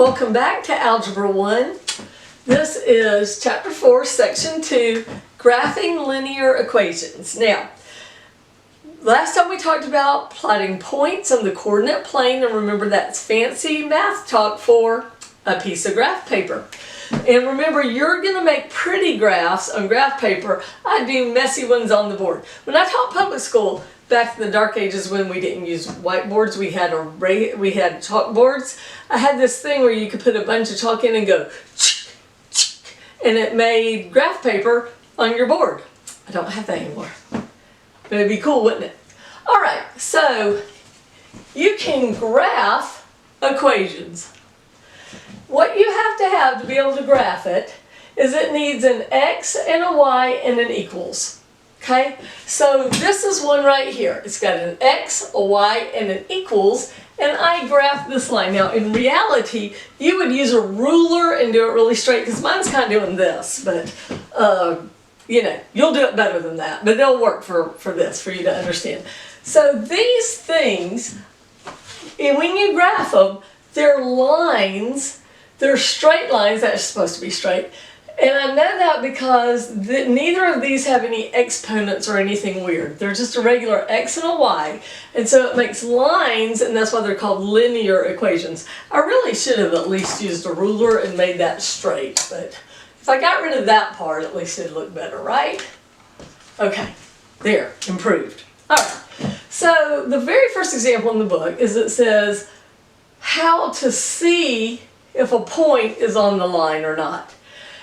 Welcome back to Algebra 1. This is Chapter 4, Section 2, Graphing Linear Equations. Now, last time we talked about plotting points on the coordinate plane, and remember that's fancy math talk for a piece of graph paper. And remember, you're going to make pretty graphs on graph paper. I do messy ones on the board. When I taught public school, back in the dark ages when we didn't use whiteboards, we had chalkboards. I had this thing where you could put a bunch of chalk in and go, and it made graph paper on your board. I don't have that anymore, but it'd be cool, wouldn't it? All right, so you can graph equations. What you have to be able to graph it is it needs an x and a y and an equals. Okay, so this is one right here. It's got an x, a y, and an equals, and I graph this line. Now, in reality, you would use a ruler and do it really straight, because mine's kind of doing this, but, you know, you'll do it better than that, but they'll work for this, for you to understand. So these things, and when you graph them, they're lines, they're straight lines that are supposed to be straight. And I know that because neither of these have any exponents or anything weird. They're just a regular x and a y. And so it makes lines, and that's why they're called linear equations. I really should have at least used a ruler and made that straight. But if I got rid of that part, at least it'd look better, right? Okay, there, improved. All right, so the very first example in the book is it says how to see if a point is on the line or not.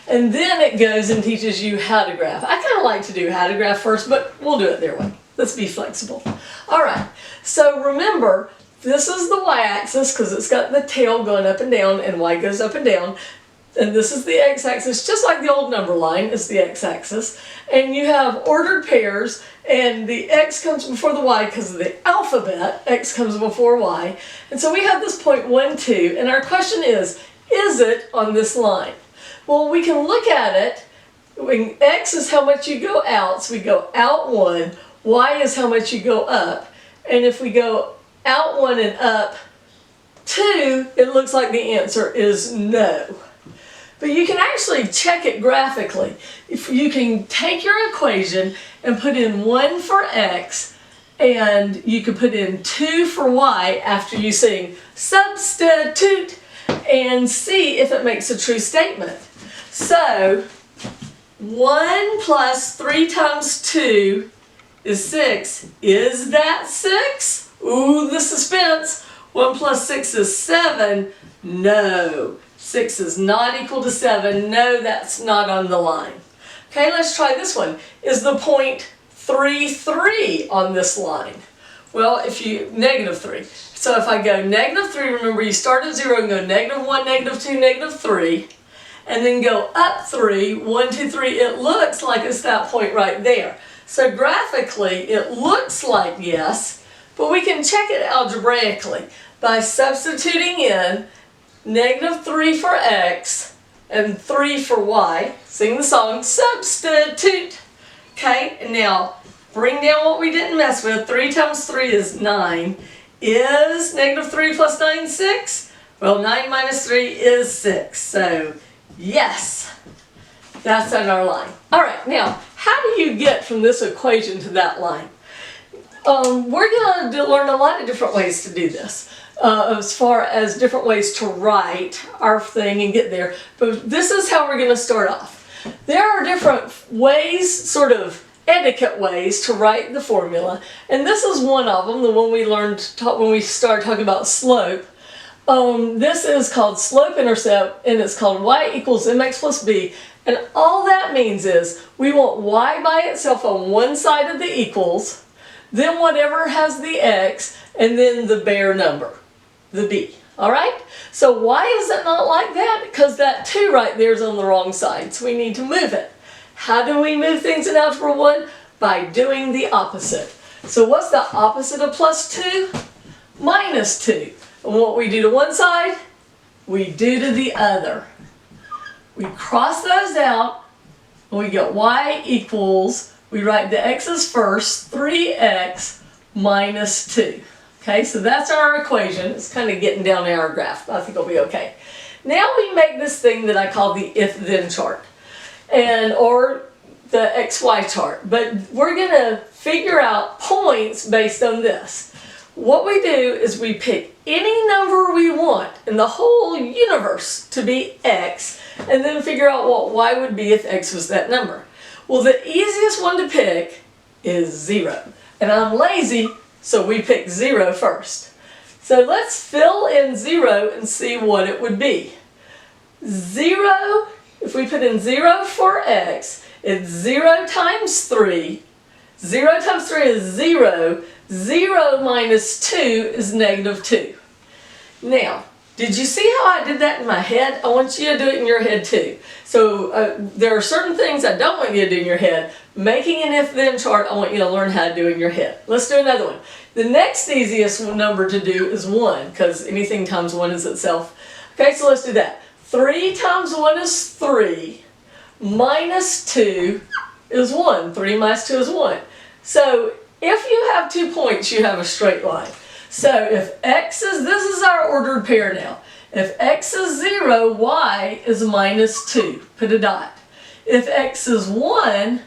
And then it goes and teaches you how to graph. I kind of like to do how to graph first, but we'll do it their way. Let's be flexible. All right, so remember, this is the y-axis because it's got the tail going up and down, and y goes up and down. And this is the x-axis, just like the old number line is the x-axis. And you have ordered pairs, and the x comes before the y because of the alphabet. X comes before y. And so we have this point 1, 2, and our question is it on this line? Well, we can look at it. When x is how much you go out, so we go out 1. Y is how much you go up. And if we go out 1 and up 2, it looks like the answer is no. But you can actually check it graphically. If you can take your equation and put in 1 for x, and you can put in 2 for y after you sing substitute, and see if it makes a true statement. So 1 plus 3 times 2 is 6. Is that 6? Ooh, the suspense. 1 plus 6 is 7. No. 6 is not equal to 7. No, that's not on the line. Okay, let's try this one. Is the point 3, 3 on this line? Well, if you, negative 3. So if I go negative 3, remember you start at 0 and go negative 1, negative 2, negative 3, and then go up 3, 1, 2, 3, it looks like it's that point right there. So graphically, it looks like yes, but we can check it algebraically by substituting in negative 3 for x and 3 for y. Sing the song, substitute. Okay, and now bring down what we didn't mess with. 3 times 3 is 9. Is negative 3 plus 9 6? Well, 9 minus 3 is 6. So, yes, that's on our line. All right, now, how do you get from this equation to that line? We're going to learn a lot of different ways to do this. As far as different ways to write our thing and get there. But this is how we're going to start off. There are different ways, sort of etiquette ways to write the formula. And this is one of them, the one we learned when we started talking about slope. This is called slope-intercept, and it's called y equals mx plus b. And all that means is we want y by itself on one side of the equals, then whatever has the x, and then the bare number, the b. All right? So why is it not like that? Because that 2 right there is on the wrong side, so we need to move it. How do we move things in Algebra 1? By doing the opposite. So what's the opposite of plus 2? Minus 2. And what we do to one side, we do to the other. We cross those out, and we get y equals, we write the x's first, 3x minus 2. Okay, so that's our equation. It's kind of getting down in our graph, but I think it'll be okay. Now we make this thing that I call the if-then chart, or the XY chart. But we're going to figure out points based on this. What we do is we pick any number we want in the whole universe to be X, and then figure out what Y would be if X was that number. Well, the easiest one to pick is 0. And I'm lazy, so we pick 0 first. So let's fill in 0 and see what it would be. 0, if we put in 0 for X, it's 0 times 3. 0 times 3 is 0. 0 minus 2 is negative 2. Now, did you see how I did that in my head? I want you to do it in your head too. So there are certain things I don't want you to do in your head. Making an if-then chart, I want you to learn how to do in your head. Let's do another one. The next easiest number to do is 1, because anything times 1 is itself. Okay, so let's do that. 3 times 1 is 3, minus 2 is 1. 3 minus 2 is 1. So if you have 2 points, you have a straight line. So if X is, this is our ordered pair now. If X is 0, Y is minus 2. Put a dot. If X is 1,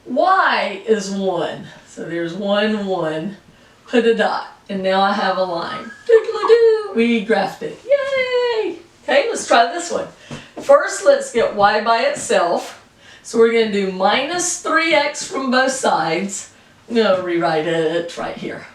Y is 1. So there's 1, 1. Put a dot. And now I have a line. Doodle-doo. We graphed it. Yay! Okay, let's try this one. First, let's get Y by itself. So we're going to do minus 3X from both sides. I'm going to rewrite it right here.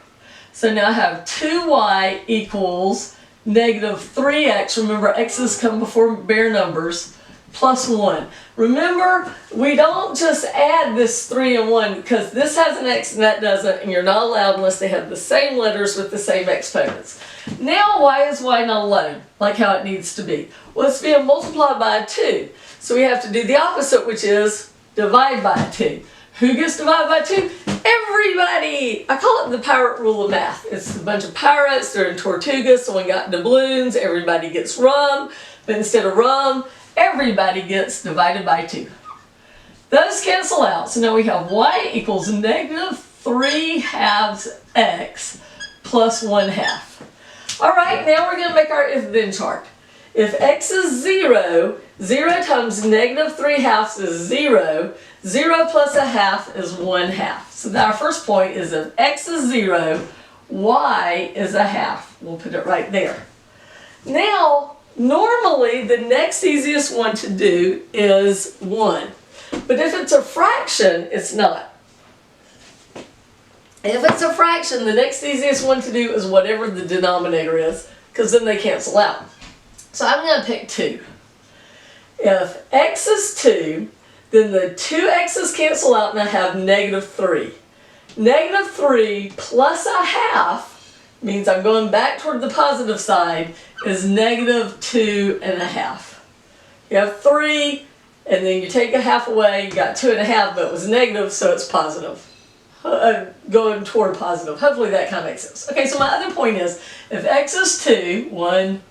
So now I have 2y equals negative 3x. Remember, x's come before bare numbers, plus 1. Remember, we don't just add this 3 and 1 because this has an x and that doesn't, and you're not allowed unless they have the same letters with the same exponents. Now, why is y not alone, like how it needs to be? Well, it's being multiplied by 2. So we have to do the opposite, which is divide by 2. Who gets divided by 2? Everybody! I call it the pirate rule of math. It's a bunch of pirates, they're in Tortuga, someone got doubloons, everybody gets rum, but instead of rum, everybody gets divided by 2. Those cancel out, so now we have y equals negative 3/2 x plus 1/2. Alright, now we're going to make our if-then chart. If x is 0, 0 times negative 3/2 is 0. 0 plus 1/2 is 1/2. So our first point is if x is 0, y is 1/2. We'll put it right there. Now, normally the next easiest one to do is 1. But if it's a fraction, it's not. If it's a fraction, the next easiest one to do is whatever the denominator is, because then they cancel out. So I'm going to pick 2. If x is 2, then the 2 x's cancel out and I have negative 3. Negative 3 plus 1/2 means I'm going back toward the positive side is negative 2.5. You have 3 and then you take 1/2 away, you got 2.5, but it was negative, so it's positive. Going toward positive. Hopefully that kind of makes sense. Okay, so my other point is if x is 2, 1,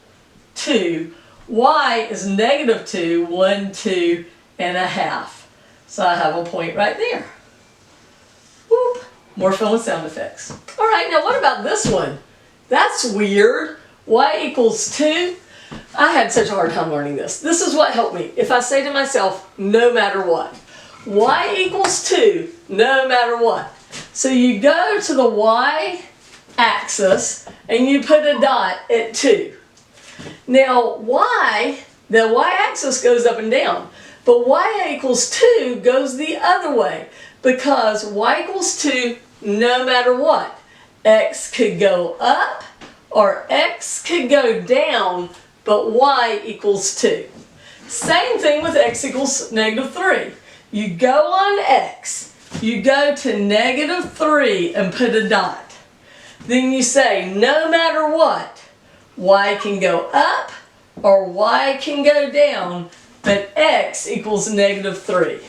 2, y is negative 2, 1, 2.5. So I have a point right there. Whoop. More fun with sound effects. Alright, now what about this one? That's weird. Y equals 2. I had such a hard time learning this. This is what helped me. If I say to myself, no matter what. Y equals 2, no matter what. So you go to the y axis and you put a dot at 2. Now the y-axis goes up and down, but y equals 2 goes the other way because y equals 2 no matter what. X could go up or x could go down, but y equals 2. Same thing with x equals negative 3. You go on x, you go to negative 3 and put a dot. Then you say no matter what, y can go up or y can go down, but x equals negative 3.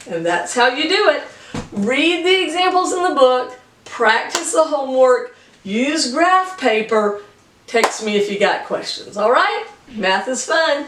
And that's how you do it. Read the examples in the book, practice the homework, use graph paper, text me if you got questions, alright? Math is fun.